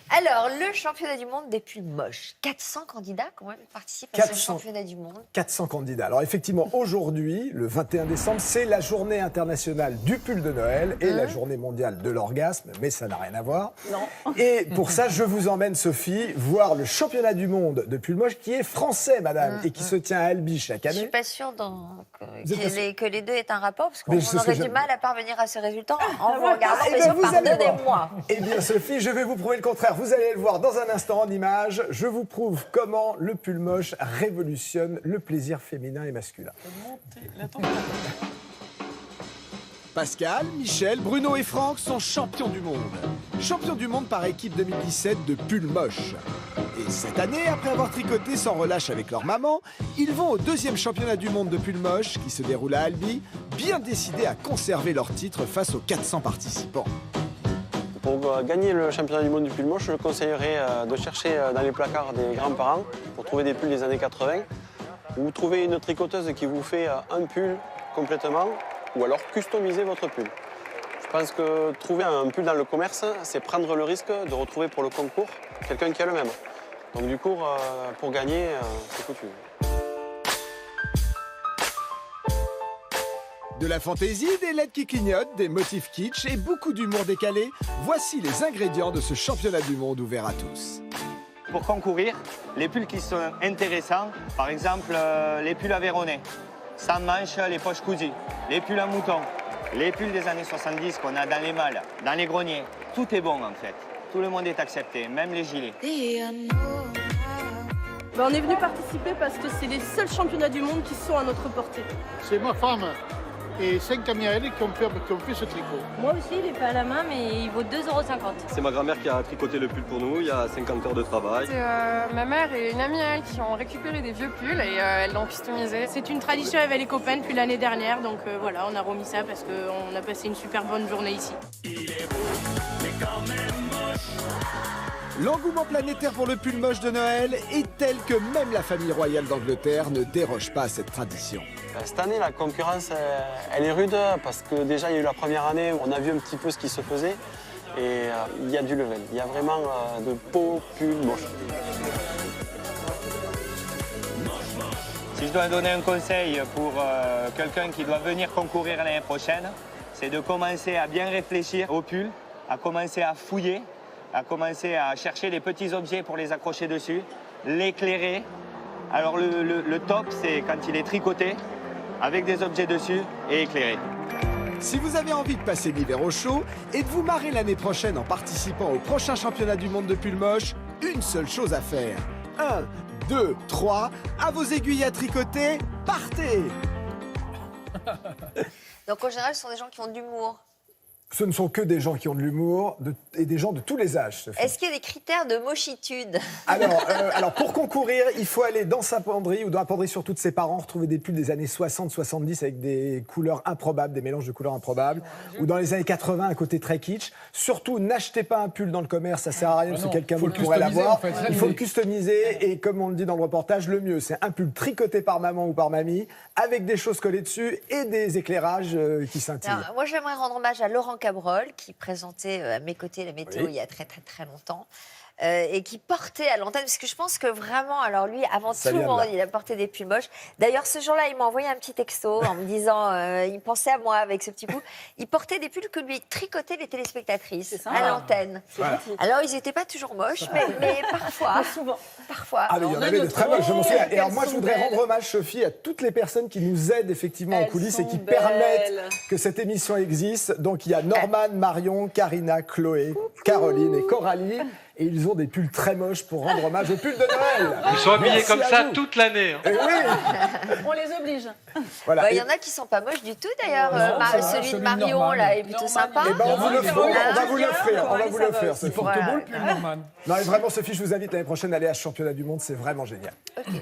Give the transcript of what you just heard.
Alors, le championnat du monde des pulls moches. 400 candidats quand même participent à ce championnat du monde. 400 candidats. Alors effectivement, aujourd'hui, le 21 décembre, c'est la journée internationale du pull de Noël et la journée mondiale de l'orgasme, mais ça n'a rien à voir. Non. Et pour ça, je vous emmène, Sophie, voir le championnat du monde de pull moche qui est français, madame, et qui se tient à Albi chaque Je année. suis pas sûre que les deux aient un rapport, parce qu'on Mais c'est ce aurait que du mal à parvenir à ce résultat en vous regardant. Eh Mais bien, vous allez pardonnez-moi. Eh bien, Sophie, je vais vous prouver le contraire. Vous allez le voir dans un instant en image. Je vous prouve comment le pull moche révolutionne le plaisir féminin et masculin. Pascal, Michel, Bruno et Franck sont champions du monde. Champions du monde par équipe 2017 de pull moche. Et cette année, après avoir tricoté sans relâche avec leur maman, ils vont au deuxième championnat du monde de pull moche qui se déroule à Albi, bien décidés à conserver leur titre face aux 400 participants. Pour gagner le championnat du monde du pull moche, je conseillerais de chercher dans les placards des grands-parents pour trouver des pulls des années 80 ou trouver une tricoteuse qui vous fait un pull complètement ou alors customiser votre pull. Je pense que trouver un pull dans le commerce, c'est prendre le risque de retrouver pour le concours quelqu'un qui a le même. Donc du coup, pour gagner, c'est foutu. De la fantaisie, des lettres qui clignotent, des motifs kitsch et beaucoup d'humour décalé, voici les ingrédients de ce championnat du monde ouvert à tous. Pour concourir, les pulls qui sont intéressants, par exemple les pulls aveyronnais, sans manches, les poches cousues, les pulls à mouton, les pulls des années 70 qu'on a dans les malles, dans les greniers, tout est bon en fait. Tout le monde est accepté, même les gilets. On est venu participer parce que c'est les seuls championnats du monde qui sont à notre portée. C'est ma femme et 5 amis à elle qui ont fait ce tricot. Moi aussi, il n'est pas à la main, mais il vaut 2,50 €. C'est ma grand-mère qui a tricoté le pull pour nous, il y a 50 heures de travail. C'est ma mère et une amie à elle qui ont récupéré des vieux pulls et elles l'ont customisé. C'est une tradition avec les copains depuis l'année dernière, donc voilà, on a remis ça parce qu'on a passé une super bonne journée ici. L'engouement planétaire pour le pull moche de Noël est tel que même la famille royale d'Angleterre ne déroge pas à cette tradition. Cette année, la concurrence, elle est rude parce que déjà, il y a eu la première année où on a vu un petit peu ce qui se faisait et il y a du level. Il y a vraiment de beaux pulls moches. Si je dois donner un conseil pour quelqu'un qui doit venir concourir l'année prochaine, c'est de commencer à bien réfléchir au pull, à commencer à fouiller, à commencer à chercher les petits objets pour les accrocher dessus, l'éclairer. Alors le top, c'est quand il est tricoté, avec des objets dessus et éclairé. Si vous avez envie de passer l'hiver au chaud et de vous marrer l'année prochaine en participant au prochain championnat du monde de pull moche, une seule chose à faire. 1, 2, 3, à vos aiguilles à tricoter, partez! Donc en général, ce sont des gens qui ont de l'humour. Ce ne sont que des gens qui ont de l'humour et des gens de tous les âges, Sophie. Est-ce qu'il y a des critères de mochitude? Alors, pour concourir, il faut aller dans sa penderie ou dans la penderie surtout de ses parents, retrouver des pulls des années 60-70 avec des couleurs improbables, des mélanges de couleurs improbables. Ou dans les années 80, un côté très kitsch. Surtout, n'achetez pas un pull dans le commerce, ça sert à rien parce que quelqu'un d'autre pourrait l'avoir. En fait, il faut le customiser et comme on le dit dans le reportage, le mieux, c'est un pull tricoté par maman ou par mamie avec des choses collées dessus et des éclairages qui scintillent. Alors, moi, j'aimerais rendre hommage à Laurent Cabrol, qui présentait à mes côtés la météo il y a très longtemps, et qui portait à l'antenne, parce que je pense que vraiment, alors lui, avant tout le monde, il a porté des pulls moches. D'ailleurs, ce jour-là, il m'a envoyé un petit texto en me disant, il pensait à moi avec ce petit bout. Il portait des pulls que lui tricotaient les téléspectatrices à l'antenne. Voilà. Alors, ils n'étaient pas toujours moches, mais parfois. Parfois. Ah, mais il y en avait de très moches, je m'en souviens. Et alors, moi, je voudrais rendre hommage, Sophie, à toutes les personnes qui nous aident effectivement en coulisses et qui permettent que cette émission existe. Donc, il y a Norman, Marion, Karina, Chloé, Caroline et Coralie. Et ils ont des pulls très moches pour rendre hommage aux pulls de Noël. Ils sont habillés comme ça toute l'année. Et oui. On les oblige. Voilà. Il y en a qui sont pas moches du tout d'ailleurs. Celui de Marion là est plutôt sympa. Eh ben, on va vous l'offrir. On va vous l'offrir. Il porte beau le pull, Norman. Non, mais vraiment, Sophie, je vous invite l'année prochaine à aller à ce championnat du monde. C'est vraiment génial. Ok.